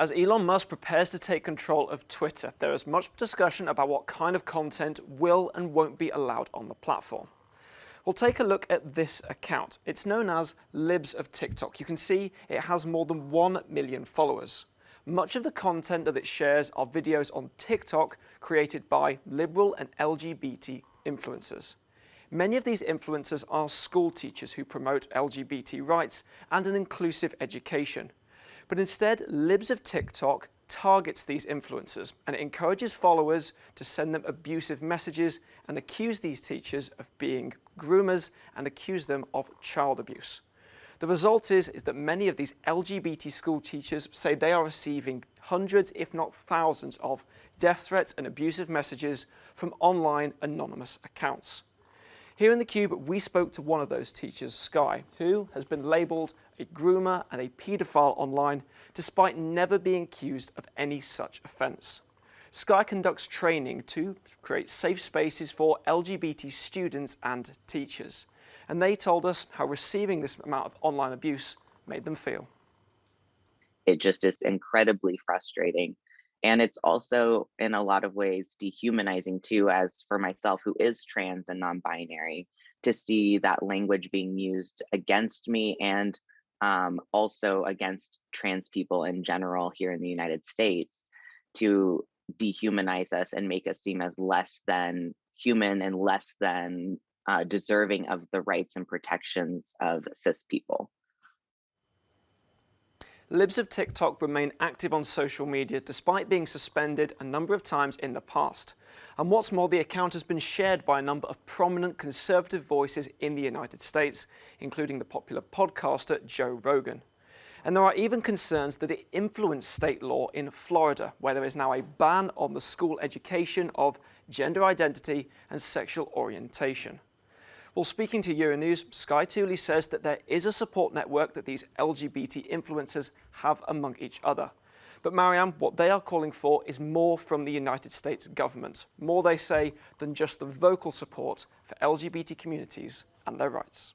As Elon Musk prepares to take control of Twitter, there is much discussion about what kind of content will and won't be allowed on the platform. We'll take a look at this account. It's known as Libs of TikTok. You can see it has more than 1 million followers. Much of the content that it shares are videos on TikTok created by liberal and LGBT influencers. Many of these influencers are school teachers who promote LGBT rights and an inclusive education. But instead, Libs of TikTok targets these influencers and it encourages followers to send them abusive messages and accuse these teachers of being groomers and accuse them of child abuse. The result is that many of these LGBT school teachers say they are receiving hundreds, if not thousands, of death threats and abusive messages from online anonymous accounts. Here in theCUBE, we spoke to one of those teachers, Sky, who has been labelled a groomer and a paedophile online, despite never being accused of any such offence. Sky conducts training to create safe spaces for LGBT students and teachers. And they told us how receiving this amount of online abuse made them feel. It just is incredibly frustrating. And it's also, in a lot of ways, dehumanizing too, as for myself, who is trans and non-binary, to see that language being used against me and also against trans people in general here in the United States, to dehumanize us and make us seem as less than human and less than deserving of the rights and protections of cis people. Libs of TikTok remain active on social media despite being suspended a number of times in the past. And what's more, the account has been shared by a number of prominent conservative voices in the United States, including the popular podcaster Joe Rogan. And there are even concerns that it influenced state law in Florida, where there is now a ban on the school education of gender identity and sexual orientation. Well, speaking to Euronews, Sky Tooley says that there is a support network that these LGBT influencers have among each other. But Mariam, what they are calling for is more from the United States government. More, they say, than just the vocal support for LGBT communities and their rights.